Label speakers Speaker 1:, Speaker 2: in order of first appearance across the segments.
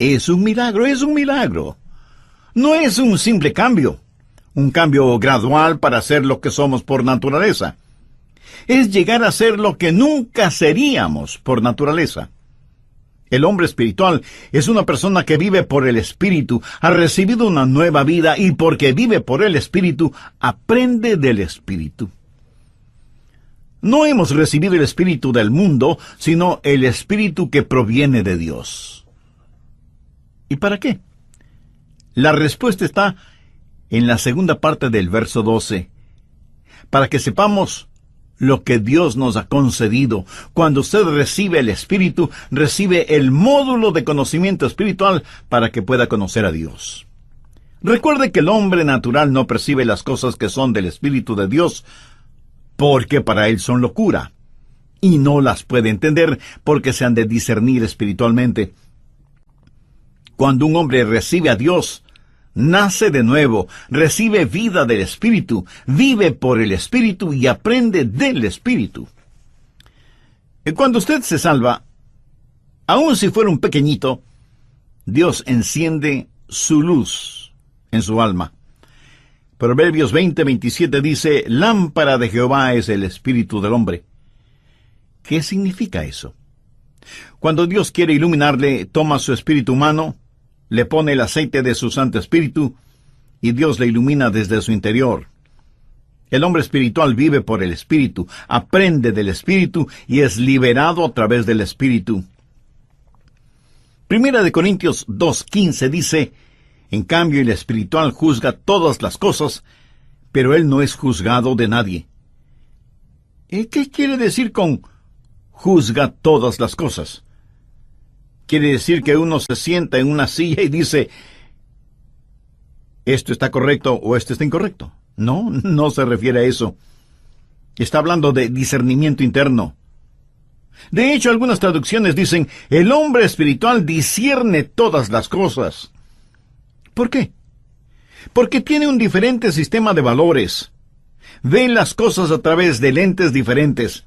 Speaker 1: Es un milagro, es un milagro. No es un simple cambio, un cambio gradual para ser lo que somos por naturaleza. Es llegar a ser lo que nunca seríamos por naturaleza. El hombre espiritual es una persona que vive por el Espíritu, ha recibido una nueva vida y porque vive por el Espíritu, aprende del Espíritu. No hemos recibido el Espíritu del mundo, sino el Espíritu que proviene de Dios. ¿Y para qué? La respuesta está en la segunda parte del verso 12. Para que sepamos lo que Dios nos ha concedido. Cuando usted recibe el Espíritu, recibe el módulo de conocimiento espiritual para que pueda conocer a Dios. Recuerde que el hombre natural no percibe las cosas que son del Espíritu de Dios, porque para él son locura, y no las puede entender porque se han de discernir espiritualmente. Cuando un hombre recibe a Dios, nace de nuevo, recibe vida del Espíritu, vive por el Espíritu y aprende del Espíritu. Y cuando usted se salva, aun si fuera un pequeñito, Dios enciende su luz en su alma. Proverbios 20:27 dice, lámpara de Jehová es el espíritu del hombre. ¿Qué significa eso? Cuando Dios quiere iluminarle, toma su espíritu humano, le pone el aceite de su Santo Espíritu, y Dios le ilumina desde su interior. El hombre espiritual vive por el Espíritu, aprende del Espíritu y es liberado a través del Espíritu. Primera de Corintios 2:15 dice, en cambio el espiritual juzga todas las cosas, pero él no es juzgado de nadie. ¿Qué quiere decir con juzga todas las cosas? Quiere decir que uno se sienta en una silla y dice, esto está correcto o esto está incorrecto. No, no se refiere a eso. Está hablando de discernimiento interno. De hecho, algunas traducciones dicen, el hombre espiritual discierne todas las cosas. ¿Por qué? Porque tiene un diferente sistema de valores. Ve las cosas a través de lentes diferentes.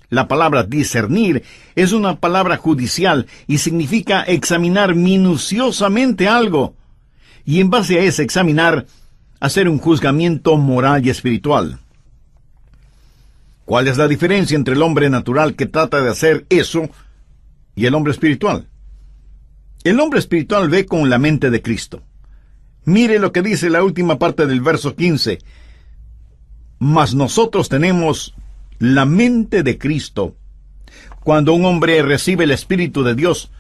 Speaker 1: La palabra discernir es una palabra judicial y significa examinar minuciosamente algo. Y en base a ese examinar, hacer un juzgamiento moral y espiritual. ¿Cuál es la diferencia entre el hombre natural que trata de hacer eso y el hombre espiritual? El hombre espiritual ve con la mente de Cristo. Mire lo que dice la última parte del verso 15. Mas nosotros tenemos la mente de Cristo. Cuando un hombre recibe el Espíritu de Dios,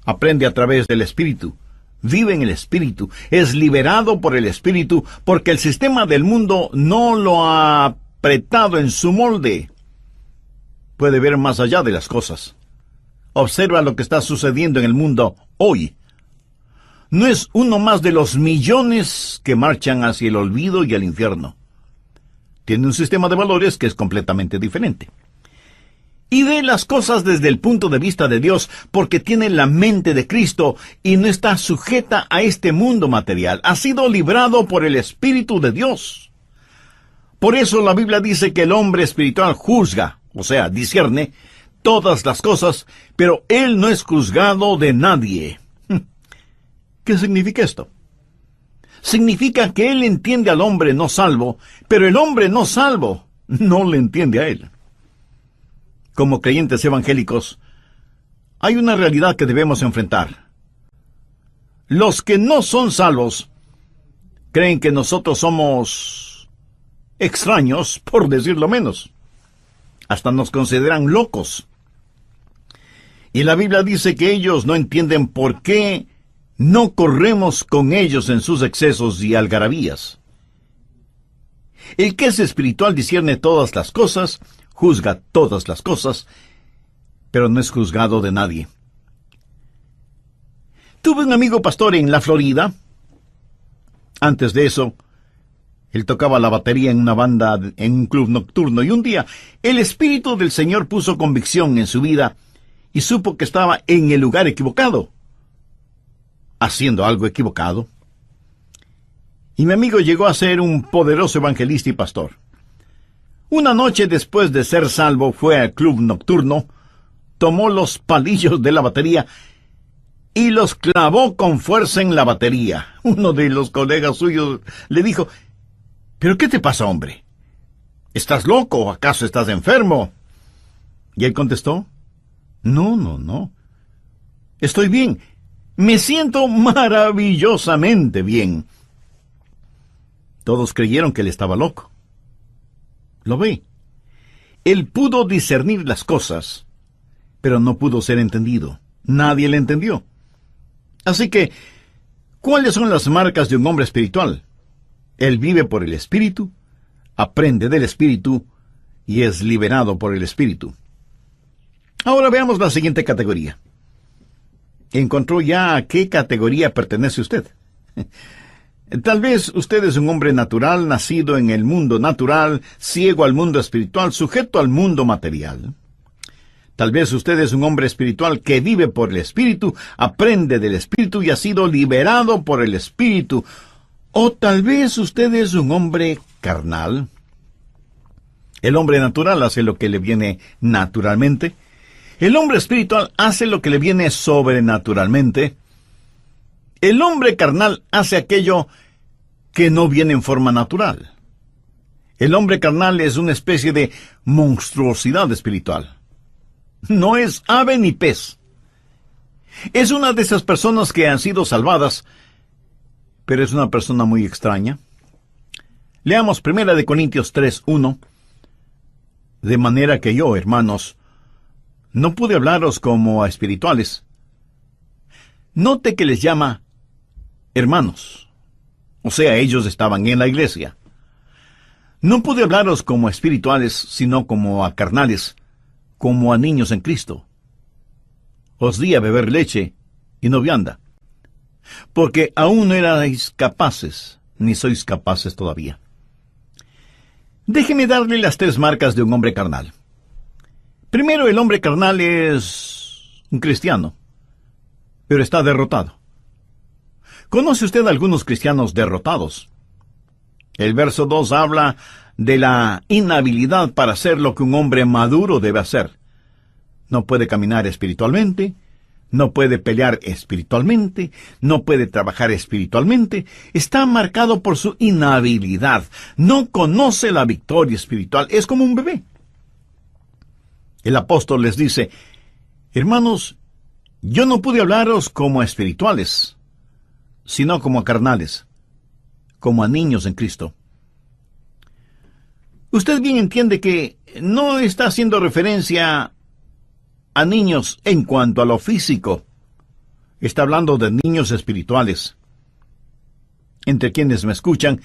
Speaker 1: aprende a través del Espíritu, vive en el Espíritu, es liberado por el Espíritu, porque el sistema del mundo no lo ha apretado en su molde. Puede ver más allá de las cosas. Observa lo que está sucediendo en el mundo hoy. No es uno más de los millones que marchan hacia el olvido y el infierno. Tiene un sistema de valores que es completamente diferente. Y ve las cosas desde el punto de vista de Dios, porque tiene la mente de Cristo y no está sujeta a este mundo material. Ha sido librado por el Espíritu de Dios. Por eso la Biblia dice que el hombre espiritual juzga, o sea, discierne, todas las cosas, pero él no es juzgado de nadie. ¿Qué significa esto? Significa que él entiende al hombre no salvo, pero el hombre no salvo no le entiende a él. Como creyentes evangélicos, hay una realidad que debemos enfrentar. Los que no son salvos creen que nosotros somos extraños, por decirlo menos. Hasta nos consideran locos. Y la Biblia dice que ellos no entienden por qué no corremos con ellos en sus excesos y algarabías. El que es espiritual discierne todas las cosas, juzga todas las cosas, pero no es juzgado de nadie. Tuve un amigo pastor en la Florida. Antes de eso, él tocaba la batería en una banda en un club nocturno, y un día el Espíritu del Señor puso convicción en su vida y supo que estaba en el lugar equivocado, haciendo algo equivocado. Y mi amigo llegó a ser un poderoso evangelista y pastor. Una noche después de ser salvo, fue al club nocturno, tomó los palillos de la batería y los clavó con fuerza en la batería. Uno de los colegas suyos le dijo: ¿pero qué te pasa, hombre? ¿Estás loco o acaso estás enfermo? Y él contestó: no. Estoy bien. Me siento maravillosamente bien. Todos creyeron que él estaba loco. ¿Lo ve? Él pudo discernir las cosas, pero no pudo ser entendido. Nadie le entendió. Así que, ¿cuáles son las marcas de un hombre espiritual? Él vive por el Espíritu, aprende del Espíritu y es liberado por el Espíritu. Ahora veamos la siguiente categoría. ¿Encontró ya a qué categoría pertenece usted? Tal vez usted es un hombre natural, nacido en el mundo natural, ciego al mundo espiritual, sujeto al mundo material. Tal vez usted es un hombre espiritual que vive por el Espíritu, aprende del Espíritu y ha sido liberado por el Espíritu. O tal vez usted es un hombre carnal. El hombre natural hace lo que le viene naturalmente. El hombre espiritual hace lo que le viene sobrenaturalmente. El hombre carnal hace aquello que no viene en forma natural. El hombre carnal es una especie de monstruosidad espiritual. No es ave ni pez. Es una de esas personas que han sido salvadas, pero es una persona muy extraña. Leamos 1 Corintios 3:1. De manera que yo, hermanos, no pude hablaros como a espirituales. Note que les llama hermanos. O sea, ellos estaban en la iglesia. No pude hablaros como a espirituales, sino como a carnales, como a niños en Cristo. Os di a beber leche y no vianda, porque aún no erais capaces, ni sois capaces todavía. Déjeme darle las 3 marcas de un hombre carnal. Primero, el hombre carnal es un cristiano, pero está derrotado. ¿Conoce usted a algunos cristianos derrotados? El verso 2 habla de la inhabilidad para hacer lo que un hombre maduro debe hacer. No puede caminar espiritualmente, no puede pelear espiritualmente, no puede trabajar espiritualmente. Está marcado por su inhabilidad. No conoce la victoria espiritual. Es como un bebé. El apóstol les dice: hermanos, yo no pude hablaros como a espirituales, sino como a carnales, como a niños en Cristo. Usted bien entiende que no está haciendo referencia a niños en cuanto a lo físico. Está hablando de niños espirituales. Entre quienes me escuchan,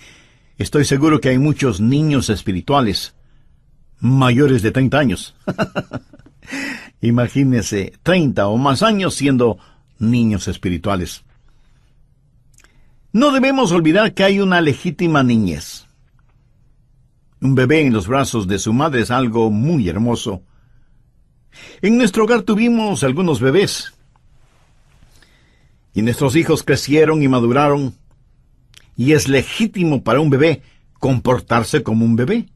Speaker 1: estoy seguro que hay muchos niños espirituales, mayores de 30 años. Imagínese 30 o más años siendo niños espirituales. No debemos olvidar que hay una legítima niñez. Un bebé en los brazos de su madre es algo muy hermoso. En nuestro hogar tuvimos algunos bebés, y nuestros hijos crecieron y maduraron, y es legítimo para un bebé comportarse como un bebé.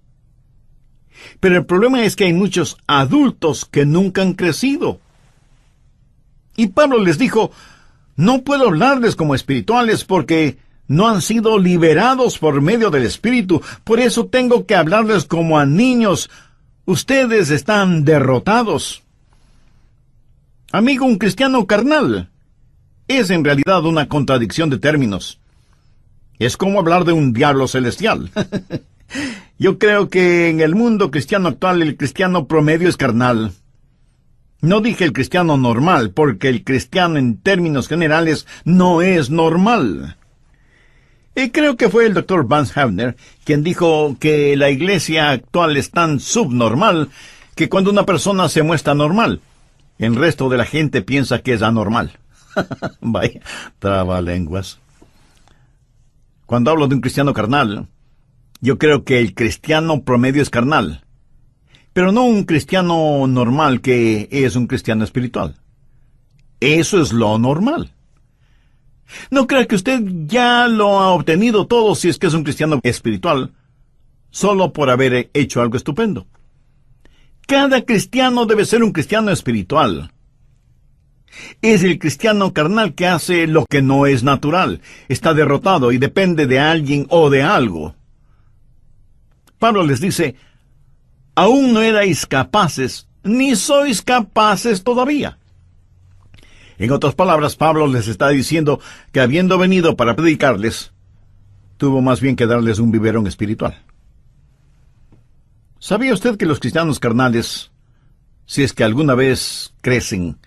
Speaker 1: Pero el problema es que hay muchos adultos que nunca han crecido. Y Pablo les dijo: no puedo hablarles como espirituales porque no han sido liberados por medio del Espíritu. Por eso tengo que hablarles como a niños. Ustedes están derrotados. Amigo, un cristiano carnal es en realidad una contradicción de términos. Es como hablar de un diablo celestial. Yo creo que en el mundo cristiano actual el cristiano promedio es carnal. No dije el cristiano normal, porque el cristiano en términos generales no es normal. Y creo que fue el Dr. Vance Havner quien dijo que la iglesia actual es tan subnormal que cuando una persona se muestra normal, el resto de la gente piensa que es anormal. Vaya, trabalenguas. Cuando hablo de un cristiano carnal, yo creo que el cristiano promedio es carnal, pero no un cristiano normal que es un cristiano espiritual. Eso es lo normal. No crea que usted ya lo ha obtenido todo si es que es un cristiano espiritual, solo por haber hecho algo estupendo. Cada cristiano debe ser un cristiano espiritual. Es el cristiano carnal que hace lo que no es natural, está derrotado y depende de alguien o de algo. Pablo les dice, aún no erais capaces, ni sois capaces todavía. En otras palabras, Pablo les está diciendo que habiendo venido para predicarles, tuvo más bien que darles un biberón espiritual. ¿Sabía usted que los cristianos carnales, si es que alguna vez crecen,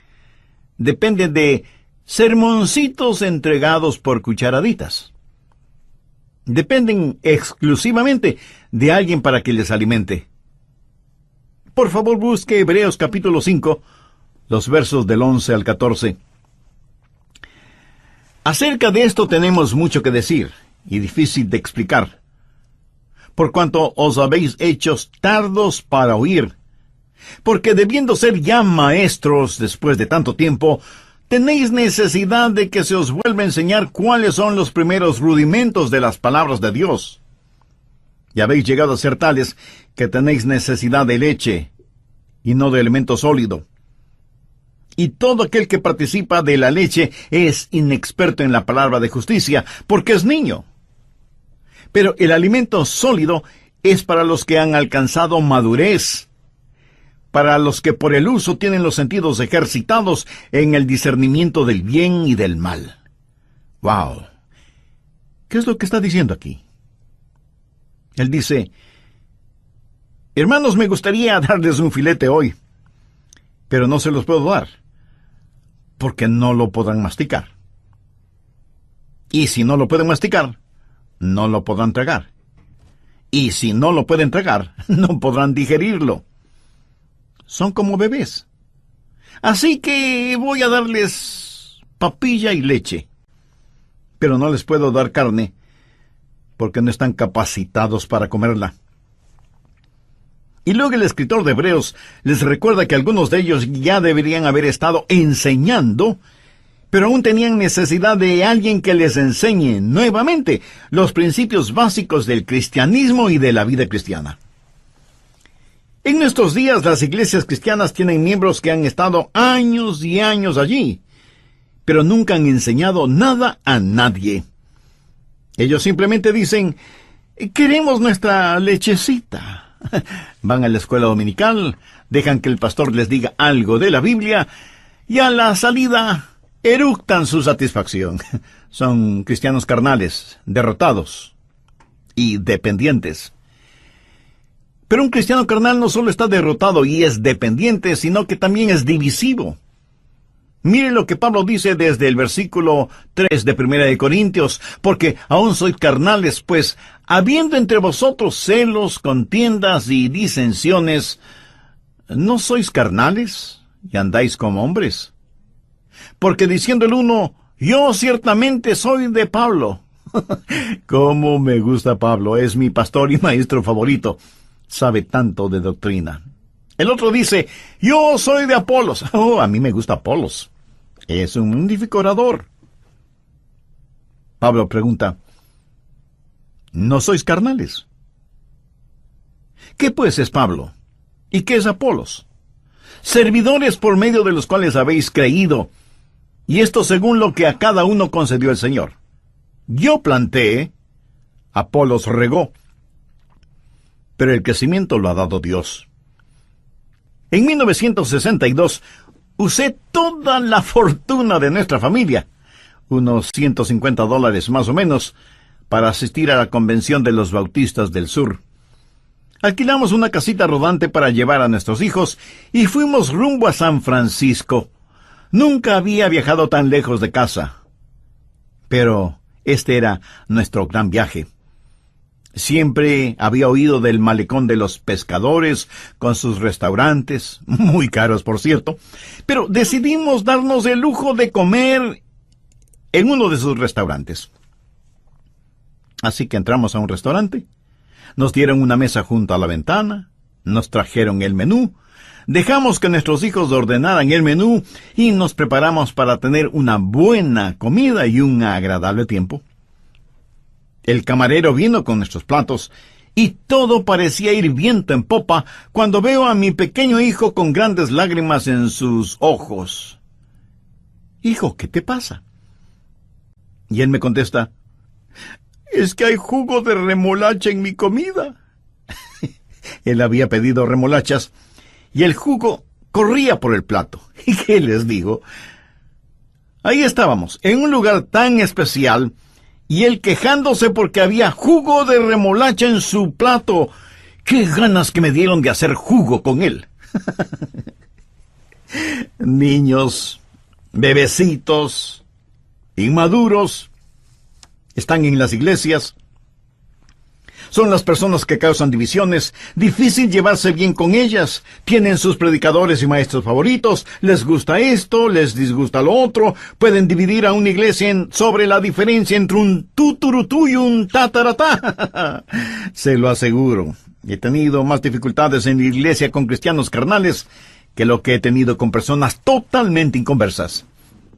Speaker 1: dependen de sermoncitos entregados por cucharaditas? Dependen exclusivamente de alguien para que les alimente. Por favor, busque Hebreos capítulo 5, los versos del 11 al 14. Acerca de esto tenemos mucho que decir, y difícil de explicar, por cuanto os habéis hecho tardos para oír, porque debiendo ser ya maestros después de tanto tiempo, tenéis necesidad de que se os vuelva a enseñar cuáles son los primeros rudimentos de las palabras de Dios. Y habéis llegado a ser tales que tenéis necesidad de leche, y no de alimento sólido. Y todo aquel que participa de la leche es inexperto en la palabra de justicia, porque es niño. Pero el alimento sólido es para los que han alcanzado madurez, para los que por el uso tienen los sentidos ejercitados en el discernimiento del bien y del mal. ¡Wow! ¿Qué es lo que está diciendo aquí? Él dice, hermanos, me gustaría darles un filete hoy, pero no se los puedo dar, porque no lo podrán masticar. Y si no lo pueden masticar, no lo podrán tragar. Y si no lo pueden tragar, no podrán digerirlo. Son como bebés. Así que voy a darles papilla y leche. Pero no les puedo dar carne, porque no están capacitados para comerla. Y luego el escritor de Hebreos les recuerda que algunos de ellos ya deberían haber estado enseñando, pero aún tenían necesidad de alguien que les enseñe nuevamente los principios básicos del cristianismo y de la vida cristiana. En nuestros días las iglesias cristianas tienen miembros que han estado años y años allí, pero nunca han enseñado nada a nadie. Ellos simplemente dicen, queremos nuestra lechecita. Van a la escuela dominical, dejan que el pastor les diga algo de la Biblia, y a la salida eructan su satisfacción. Son cristianos carnales, derrotados y dependientes. Pero un cristiano carnal no solo está derrotado y es dependiente, sino que también es divisivo. Mire lo que Pablo dice desde el versículo 3 de 1 de Corintios, porque aún sois carnales, pues, habiendo entre vosotros celos, contiendas y disensiones, ¿no sois carnales y andáis como hombres? Porque diciendo el uno, yo ciertamente soy de Pablo. ¡Cómo me gusta Pablo! Es mi pastor y maestro favorito. Sabe tanto de doctrina. El otro dice, yo soy de Apolos. Oh, a mí me gusta Apolos. Es un magnífico orador. Pablo pregunta, ¿no sois carnales? ¿Qué pues es Pablo? ¿Y qué es Apolos? Servidores por medio de los cuales habéis creído, y esto según lo que a cada uno concedió el Señor. Yo planté, Apolos regó, pero el crecimiento lo ha dado Dios. En 1962, usé toda la fortuna de nuestra familia, unos $150 más o menos, para asistir a la convención de los bautistas del sur. Alquilamos una casita rodante para llevar a nuestros hijos y fuimos rumbo a San Francisco. Nunca había viajado tan lejos de casa. Pero este era nuestro gran viaje. Siempre había oído del malecón de los pescadores, con sus restaurantes, muy caros por cierto, pero decidimos darnos el lujo de comer en uno de sus restaurantes. Así que entramos a un restaurante, nos dieron una mesa junto a la ventana, nos trajeron el menú, dejamos que nuestros hijos ordenaran el menú y nos preparamos para tener una buena comida y un agradable tiempo. El camarero vino con nuestros platos, y todo parecía ir viento en popa cuando veo a mi pequeño hijo con grandes lágrimas en sus ojos. Hijo, ¿qué te pasa? Y él me contesta, es que hay jugo de remolacha en mi comida. Él había pedido remolachas y el jugo corría por el plato. ¿Y qué les digo? Ahí estábamos, en un lugar tan especial, y él quejándose porque había jugo de remolacha en su plato. ¡Qué ganas que me dieron de hacer jugo con él! Niños, bebecitos, inmaduros, están en las iglesias. Son las personas que causan divisiones, difícil llevarse bien con ellas, tienen sus predicadores y maestros favoritos, les gusta esto, les disgusta lo otro, pueden dividir a una iglesia sobre la diferencia entre un tuturutú y un tataratá. Se lo aseguro, he tenido más dificultades en la iglesia con cristianos carnales que lo que he tenido con personas totalmente inconversas.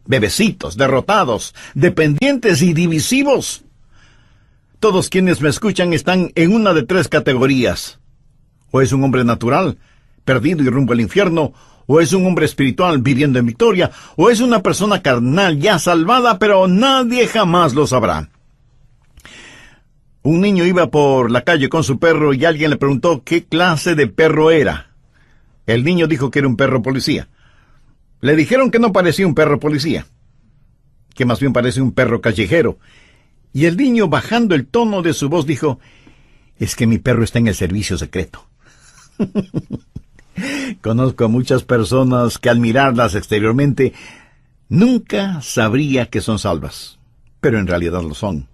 Speaker 1: Bebecitos, derrotados, dependientes y divisivos. Todos quienes me escuchan están en una de tres categorías. O es un hombre natural, perdido y rumbo al infierno, o es un hombre espiritual viviendo en victoria, o es una persona carnal ya salvada, pero nadie jamás lo sabrá. Un niño iba por la calle con su perro y alguien le preguntó qué clase de perro era. El niño dijo que era un perro policía. Le dijeron que no parecía un perro policía, que más bien parece un perro callejero. Y el niño, bajando el tono de su voz, dijo, es que mi perro está en el servicio secreto. Conozco a muchas personas que al mirarlas exteriormente nunca sabría que son salvas, pero en realidad lo son.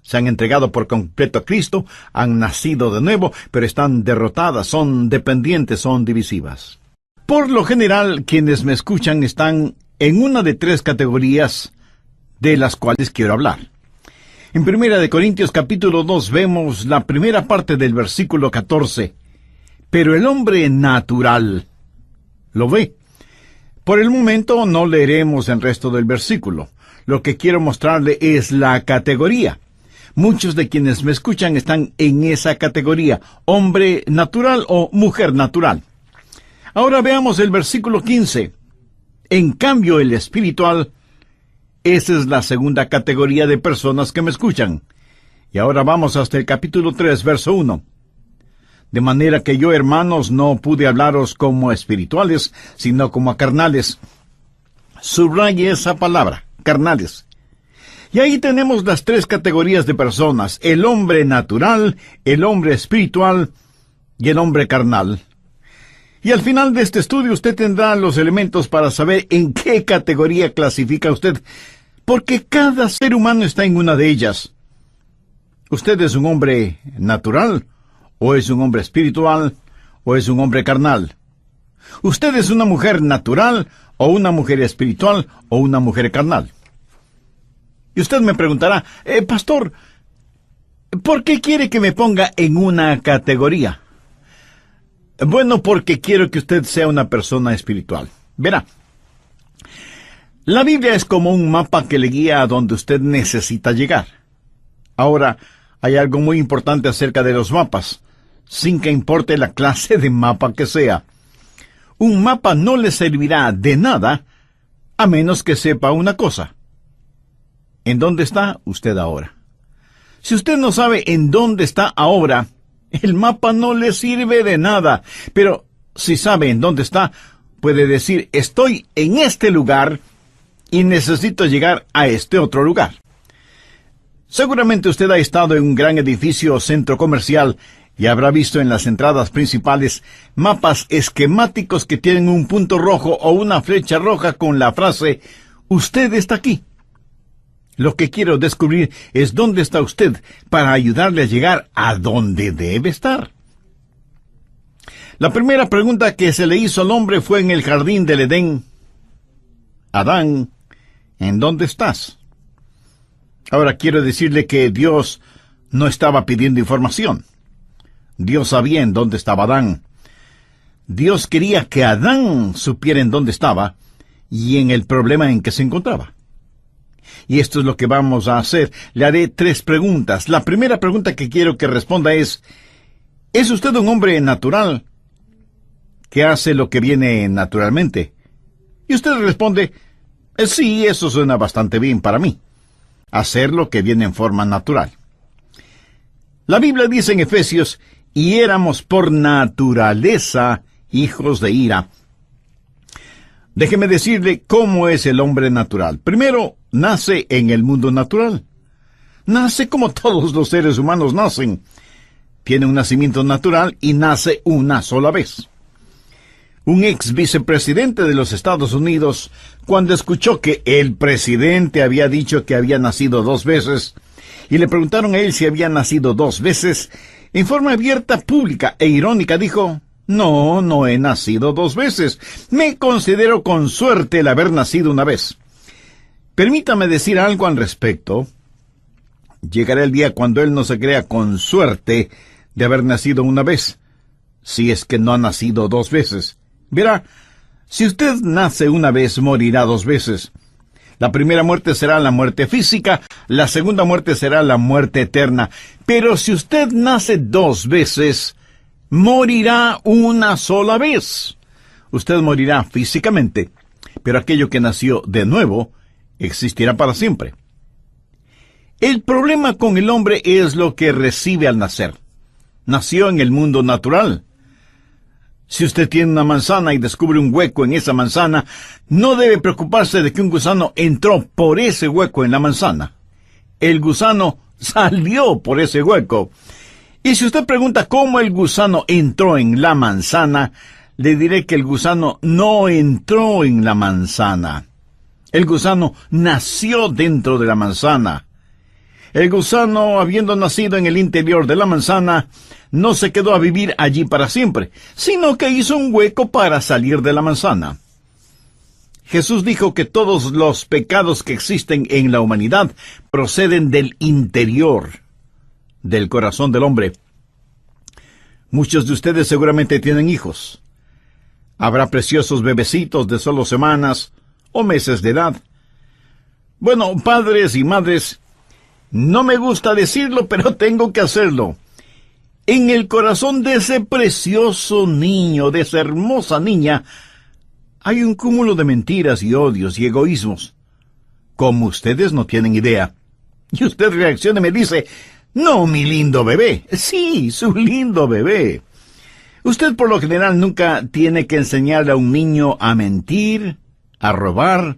Speaker 1: Se han entregado por completo a Cristo, han nacido de nuevo, pero están derrotadas, son dependientes, son divisivas. Por lo general, quienes me escuchan están en una de tres categorías de las cuales quiero hablar. En 1 Corintios capítulo 2 vemos la primera parte del versículo 14. Pero el hombre natural lo ve. Por el momento no leeremos el resto del versículo. Lo que quiero mostrarle es la categoría. Muchos de quienes me escuchan están en esa categoría, hombre natural o mujer natural. Ahora veamos el versículo 15. En cambio, el espiritual, esa es la segunda categoría de personas que me escuchan. Y ahora vamos hasta el capítulo 3, verso 1. De manera que yo, hermanos, no pude hablaros como espirituales, sino como a carnales. Subraye esa palabra, carnales. Y ahí tenemos las tres categorías de personas, el hombre natural, el hombre espiritual y el hombre carnal. Y al final de este estudio usted tendrá los elementos para saber en qué categoría clasifica usted, porque cada ser humano está en una de ellas. ¿Usted es un hombre natural, o es un hombre espiritual, o es un hombre carnal? ¿Usted es una mujer natural, o una mujer espiritual, o una mujer carnal? Y usted me preguntará, pastor, ¿por qué quiere que me ponga en una categoría? Bueno, porque quiero que usted sea una persona espiritual. Verá, la Biblia es como un mapa que le guía a donde usted necesita llegar. Ahora, hay algo muy importante acerca de los mapas, sin que importe la clase de mapa que sea. Un mapa no le servirá de nada a menos que sepa una cosa. ¿En dónde está usted ahora? Si usted no sabe en dónde está ahora, el mapa no le sirve de nada. Pero si sabe en dónde está, puede decir, estoy en este lugar y necesito llegar a este otro lugar. Seguramente usted ha estado en un gran edificio o centro comercial y habrá visto en las entradas principales mapas esquemáticos que tienen un punto rojo o una flecha roja con la frase, usted está aquí. Lo que quiero descubrir es dónde está usted para ayudarle a llegar a donde debe estar. La primera pregunta que se le hizo al hombre fue en el jardín del Edén. Adán, ¿en dónde estás? Ahora quiero decirle que Dios no estaba pidiendo información. Dios sabía en dónde estaba Adán. Dios quería que Adán supiera en dónde estaba y en el problema en que se encontraba. Y esto es lo que vamos a hacer. Le haré tres preguntas. La primera pregunta que quiero que responda ¿es usted un hombre natural que hace lo que viene naturalmente? Y usted responde, Sí, eso suena bastante bien para mí. Hacer lo que viene en forma natural. La Biblia dice en Efesios, y éramos por naturaleza hijos de ira. Déjeme decirle cómo es el hombre natural. Primero, nace en el mundo natural. Nace como todos los seres humanos nacen. Tiene un nacimiento natural y nace una sola vez. Un ex vicepresidente de los Estados Unidos, cuando escuchó que el presidente había dicho que había nacido 2 veces, y le preguntaron a él si había nacido 2 veces, en forma abierta, pública e irónica dijo, no he nacido 2 veces. Me considero con suerte el haber nacido una vez. Permítame decir algo al respecto. Llegará el día cuando él no se crea con suerte de haber nacido una vez, si es que no ha nacido 2 veces. Verá, si usted nace una vez, morirá 2 veces. La primera muerte será la muerte física, la segunda muerte será la muerte eterna. Pero si usted nace 2 veces, morirá una sola vez. Usted morirá físicamente, pero aquello que nació de nuevo existirá para siempre. El problema con el hombre es lo que recibe al nacer. Nació en el mundo natural. Si usted tiene una manzana y descubre un hueco en esa manzana, no debe preocuparse de que un gusano entró por ese hueco en la manzana. El gusano salió por ese hueco. Y si usted pregunta cómo el gusano entró en la manzana, le diré que el gusano no entró en la manzana. El gusano nació dentro de la manzana. El gusano, habiendo nacido en el interior de la manzana, no se quedó a vivir allí para siempre, sino que hizo un hueco para salir de la manzana. Jesús dijo que todos los pecados que existen en la humanidad proceden del interior, del corazón del hombre. Muchos de ustedes seguramente tienen hijos. Habrá preciosos bebecitos de solo semanas o meses de edad. Bueno, padres y madres, no me gusta decirlo, pero tengo que hacerlo. En el corazón de ese precioso niño, de esa hermosa niña, hay un cúmulo de mentiras y odios y egoísmos, como ustedes no tienen idea. Y usted reacciona y me dice, no, mi lindo bebé. Sí, su lindo bebé. Usted por lo general nunca tiene que enseñarle a un niño a mentir, a robar,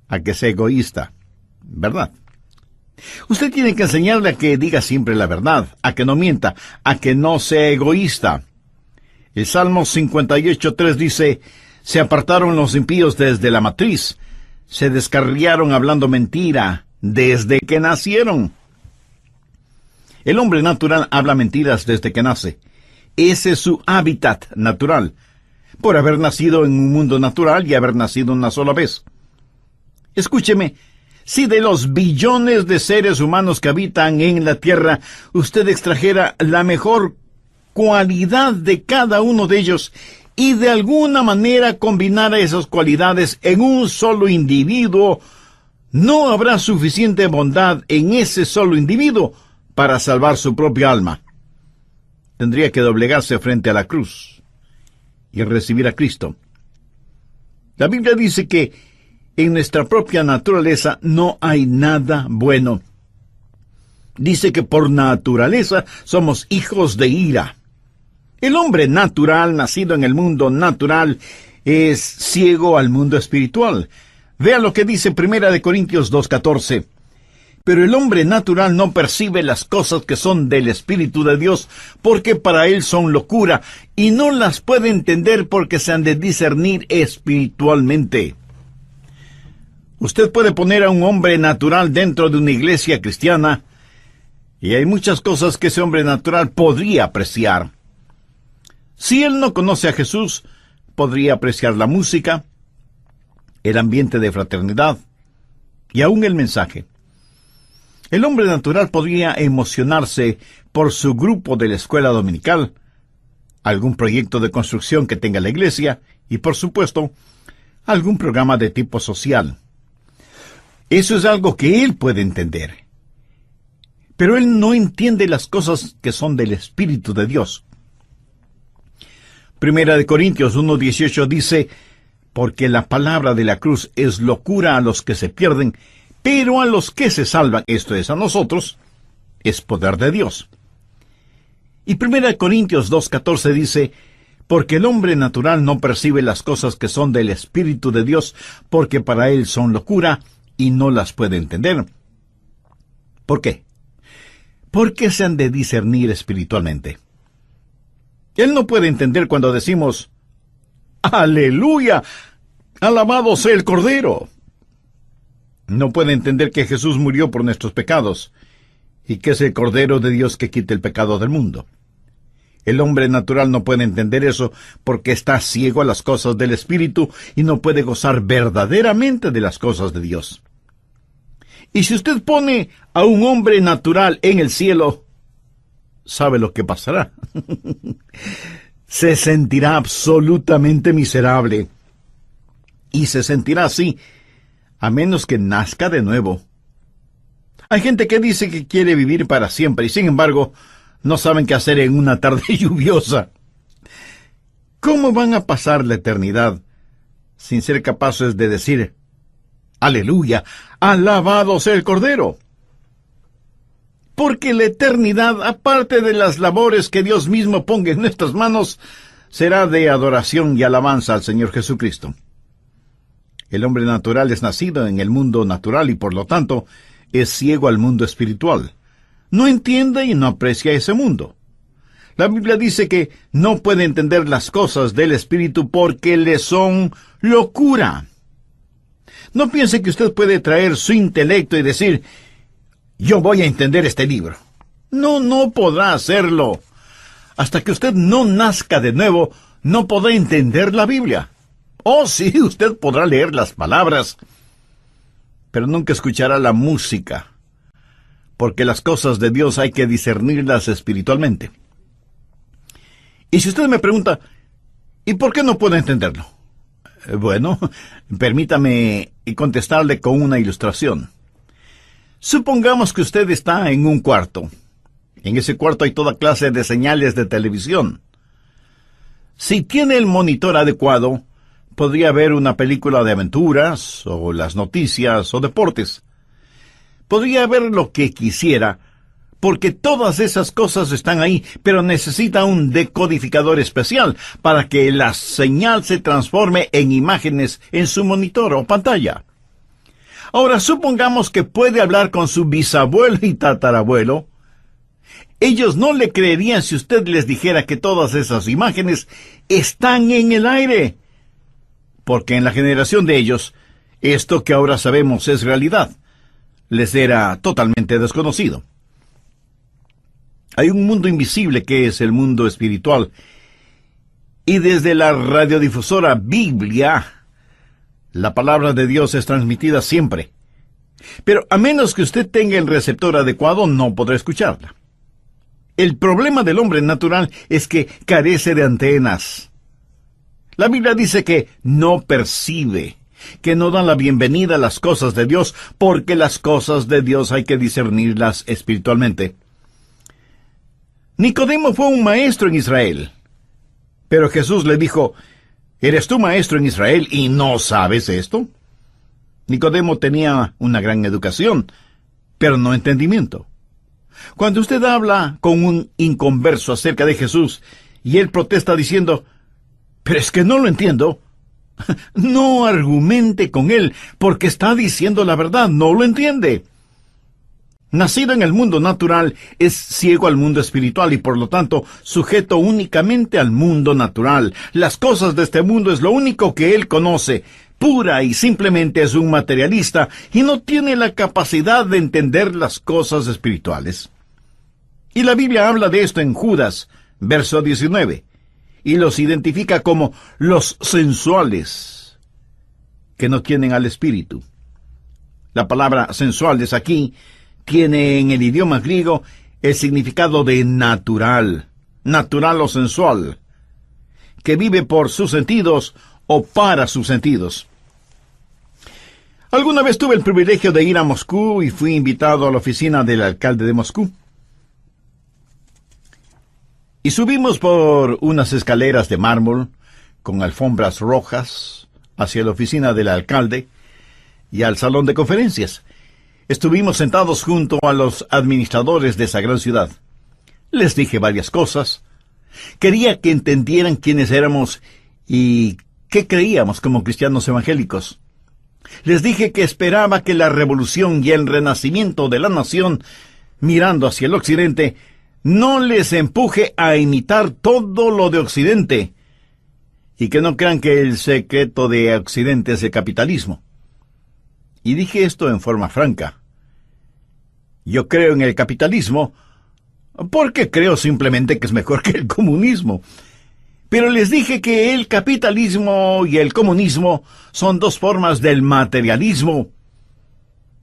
Speaker 1: a que sea egoísta, ¿verdad? Usted tiene que enseñarle a que diga siempre la verdad, a que no mienta, a que no sea egoísta. El Salmo 58:3 dice, se apartaron los impíos desde la matriz, se descarriaron hablando mentira desde que nacieron. El hombre natural habla mentiras desde que nace. Ese es su hábitat natural, por haber nacido en un mundo natural y haber nacido una sola vez. Escúcheme, si de los billones de seres humanos que habitan en la Tierra, usted extrajera la mejor cualidad de cada uno de ellos y de alguna manera combinara esas cualidades en un solo individuo, no habrá suficiente bondad en ese solo individuo para salvar su propia alma. Tendría que doblegarse frente a la cruz y recibir a Cristo. La Biblia dice que en nuestra propia naturaleza no hay nada bueno. Dice que por naturaleza somos hijos de ira. El hombre natural, nacido en el mundo natural, es ciego al mundo espiritual. Vea lo que dice 1 Corintios 2:14. Pero el hombre natural no percibe las cosas que son del Espíritu de Dios, porque para él son locura, y no las puede entender porque se han de discernir espiritualmente. Usted puede poner a un hombre natural dentro de una iglesia cristiana, y hay muchas cosas que ese hombre natural podría apreciar. Si él no conoce a Jesús, podría apreciar la música, el ambiente de fraternidad, y aún el mensaje. El hombre natural podría emocionarse por su grupo de la escuela dominical, algún proyecto de construcción que tenga la iglesia, y por supuesto, algún programa de tipo social. Eso es algo que él puede entender. Pero él no entiende las cosas que son del Espíritu de Dios. 1 Corintios 1:18 dice, porque la palabra de la cruz es locura a los que se pierden, pero a los que se salvan, esto es, a nosotros, es poder de Dios. Y 1 Corintios 2:14 dice, porque el hombre natural no percibe las cosas que son del Espíritu de Dios, porque para él son locura y no las puede entender. ¿Por qué? Porque se han de discernir espiritualmente. Él no puede entender cuando decimos, ¡Aleluya! ¡Alabado sea el Cordero! No puede entender que Jesús murió por nuestros pecados y que es el Cordero de Dios que quita el pecado del mundo. El hombre natural no puede entender eso porque está ciego a las cosas del Espíritu y no puede gozar verdaderamente de las cosas de Dios. Y si usted pone a un hombre natural en el cielo, ¿sabe lo que pasará? Se sentirá absolutamente miserable. Y se sentirá así, a menos que nazca de nuevo. Hay gente que dice que quiere vivir para siempre y sin embargo no saben qué hacer en una tarde lluviosa. ¿Cómo van a pasar la eternidad sin ser capaces de decir, ¡Aleluya! ¡Alabado sea el Cordero! Porque la eternidad, aparte de las labores que Dios mismo ponga en nuestras manos, será de adoración y alabanza al Señor Jesucristo. El hombre natural es nacido en el mundo natural y por lo tanto es ciego al mundo espiritual. No entiende y no aprecia ese mundo. La Biblia dice que no puede entender las cosas del Espíritu porque le son locura. No piense que usted puede traer su intelecto y decir, yo voy a entender este libro. No podrá hacerlo. Hasta que usted no nazca de nuevo, no podrá entender la Biblia. Oh, sí, usted podrá leer las palabras, pero nunca escuchará la música, porque las cosas de Dios hay que discernirlas espiritualmente. Y si usted me pregunta, ¿y por qué no puedo entenderlo? Bueno, permítame contestarle con una ilustración. Supongamos que usted está en un cuarto. En ese cuarto hay toda clase de señales de televisión. Si tiene el monitor adecuado, podría ver una película de aventuras, o las noticias, o deportes. Podría ver lo que quisiera, porque todas esas cosas están ahí, pero necesita un decodificador especial para que la señal se transforme en imágenes en su monitor o pantalla. Ahora, supongamos que puede hablar con su bisabuelo y tatarabuelo. Ellos no le creerían si usted les dijera que todas esas imágenes están en el aire, porque en la generación de ellos, esto que ahora sabemos es realidad. Les era totalmente desconocido. Hay un mundo invisible que es el mundo espiritual, y desde la radiodifusora Biblia, la palabra de Dios es transmitida siempre. Pero a menos que usted tenga el receptor adecuado, no podrá escucharla. El problema del hombre natural es que carece de antenas. La Biblia dice que no percibe, que no da la bienvenida a las cosas de Dios, porque las cosas de Dios hay que discernirlas espiritualmente. Nicodemo fue un maestro en Israel, pero Jesús le dijo, ¿eres tú maestro en Israel y no sabes esto? Nicodemo tenía una gran educación, pero no entendimiento. Cuando usted habla con un inconverso acerca de Jesús y él protesta diciendo, «Pero es que no lo entiendo», no argumente con él, porque está diciendo la verdad, no lo entiende. Nacido en el mundo natural, es ciego al mundo espiritual y por lo tanto sujeto únicamente al mundo natural. Las cosas de este mundo es lo único que él conoce. Pura y simplemente es un materialista y no tiene la capacidad de entender las cosas espirituales. Y la Biblia habla de esto en Judas, verso 19, y los identifica como los sensuales, que no tienen al Espíritu. La palabra sensuales aquí tiene en el idioma griego el significado de natural, natural o sensual, que vive por sus sentidos o para sus sentidos. Alguna vez tuve el privilegio de ir a Moscú y fui invitado a la oficina del alcalde de Moscú. Y subimos por unas escaleras de mármol con alfombras rojas, hacia la oficina del alcalde y al salón de conferencias. Estuvimos sentados junto a los administradores de esa gran ciudad. Les dije varias cosas. Quería que entendieran quiénes éramos y qué creíamos como cristianos evangélicos. Les dije que esperaba que la revolución y el renacimiento de la nación, mirando hacia el occidente, no les empuje a imitar todo lo de occidente, y que no crean que el secreto de occidente es el capitalismo. Y dije esto en forma franca. Yo creo en el capitalismo porque creo simplemente que es mejor que el comunismo. Pero les dije que el capitalismo y el comunismo son dos formas del materialismo,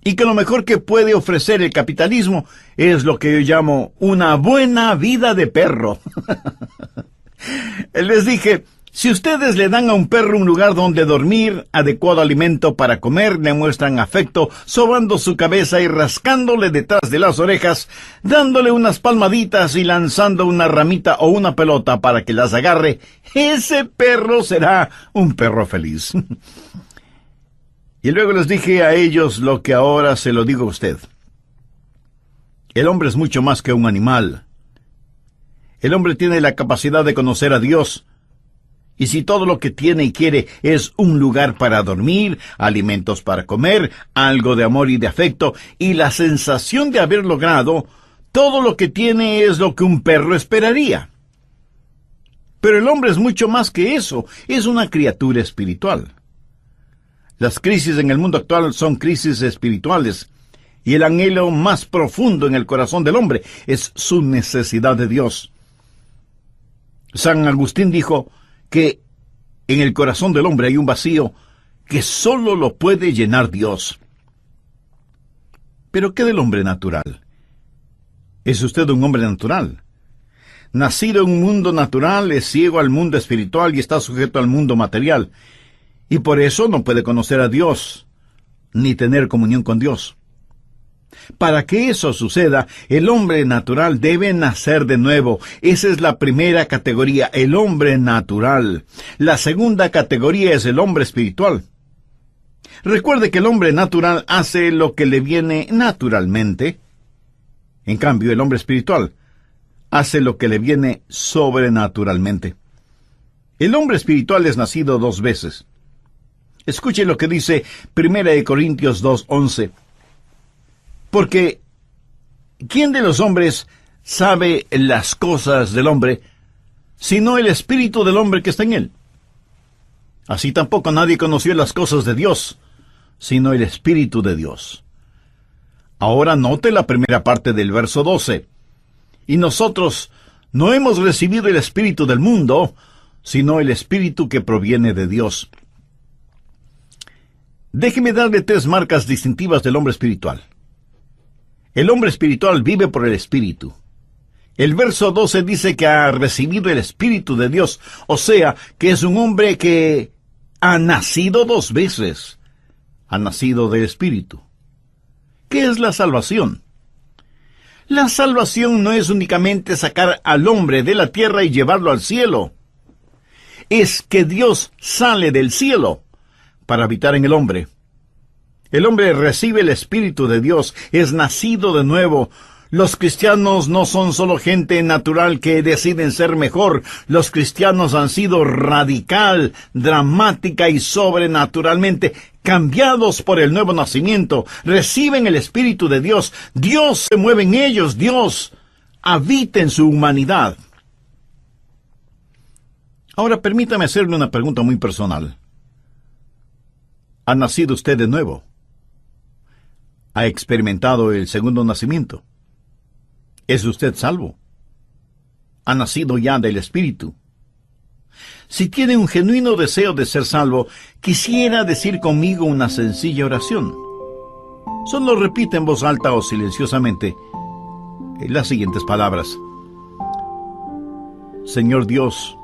Speaker 1: y que lo mejor que puede ofrecer el capitalismo es lo que yo llamo una buena vida de perro. Les dije, si ustedes le dan a un perro un lugar donde dormir, adecuado alimento para comer, le muestran afecto, sobando su cabeza y rascándole detrás de las orejas, dándole unas palmaditas y lanzando una ramita o una pelota para que las agarre, ese perro será un perro feliz. Y luego les dije a ellos lo que ahora se lo digo a usted. El hombre es mucho más que un animal. El hombre tiene la capacidad de conocer a Dios. Y si todo lo que tiene y quiere es un lugar para dormir, alimentos para comer, algo de amor y de afecto, y la sensación de haber logrado, todo lo que tiene es lo que un perro esperaría. Pero el hombre es mucho más que eso, es una criatura espiritual. Las crisis en el mundo actual son crisis espirituales, y el anhelo más profundo en el corazón del hombre es su necesidad de Dios. San Agustín dijo que en el corazón del hombre hay un vacío que solo lo puede llenar Dios. ¿Pero qué del hombre natural? ¿Es usted un hombre natural? Nacido en un mundo natural, es ciego al mundo espiritual y está sujeto al mundo material, y por eso no puede conocer a Dios, ni tener comunión con Dios. Para que eso suceda, el hombre natural debe nacer de nuevo. Esa es la primera categoría, el hombre natural. La segunda categoría es el hombre espiritual. Recuerde que el hombre natural hace lo que le viene naturalmente. En cambio, el hombre espiritual hace lo que le viene sobrenaturalmente. El hombre espiritual es nacido dos veces. Escuche lo que dice 1 Corintios 2:11. Porque, ¿quién de los hombres sabe las cosas del hombre, sino el espíritu del hombre que está en él? Así tampoco nadie conoció las cosas de Dios, sino el espíritu de Dios. Ahora note la primera parte del verso 12. Y nosotros no hemos recibido el espíritu del mundo, sino el espíritu que proviene de Dios. Déjeme darle 3 marcas distintivas del hombre espiritual. El hombre espiritual vive por el Espíritu. El verso 12 dice que ha recibido el Espíritu de Dios, o sea, que es un hombre que ha nacido 2 veces. Ha nacido del Espíritu. ¿Qué es la salvación? La salvación no es únicamente sacar al hombre de la tierra y llevarlo al cielo. Es que Dios sale del cielo para habitar en el hombre. El hombre recibe el Espíritu de Dios, es nacido de nuevo. Los cristianos no son solo gente natural que deciden ser mejor. Los cristianos han sido radical, dramática y sobrenaturalmente cambiados por el nuevo nacimiento. Reciben el Espíritu de Dios. Dios se mueve en ellos. Dios habita en su humanidad. Ahora permítame hacerle una pregunta muy personal. ¿Ha nacido usted de nuevo? ¿Ha experimentado el segundo nacimiento? ¿Es usted salvo? ¿Ha nacido ya del Espíritu? Si tiene un genuino deseo de ser salvo, quisiera decir conmigo una sencilla oración. Solo repite en voz alta o silenciosamente las siguientes palabras. Señor Dios,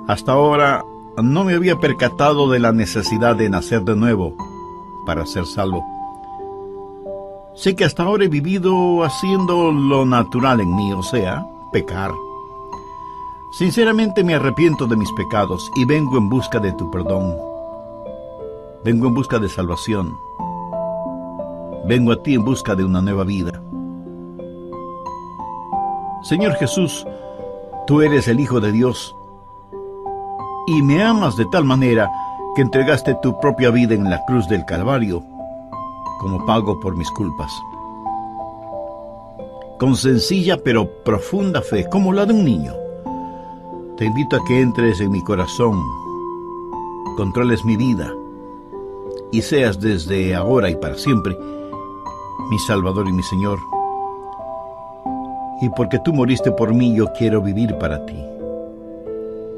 Speaker 1: hasta ahora no me había percatado de la necesidad de nacer de nuevo para ser salvo. Sé que hasta ahora he vivido haciendo lo natural en mí, o sea, pecar. Sinceramente me arrepiento de mis pecados y vengo en busca de tu perdón. Vengo en busca de salvación. Vengo a ti en busca de una nueva vida. Señor Jesús, tú eres el Hijo de Dios y me amas de tal manera que entregaste tu propia vida en la cruz del Calvario como pago por mis culpas. Con sencilla pero profunda fe, como la de un niño, te invito a que entres en mi corazón, controles mi vida y seas desde ahora y para siempre mi Salvador y mi Señor. Y porque tú moriste por mí, yo quiero vivir para ti.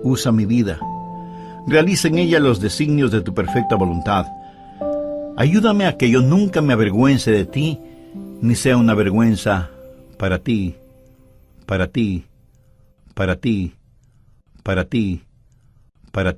Speaker 1: Usa mi vida. Realiza en ella los designios de tu perfecta voluntad. Ayúdame a que yo nunca me avergüence de ti, ni sea una vergüenza para ti, para ti, para ti, para ti, para ti.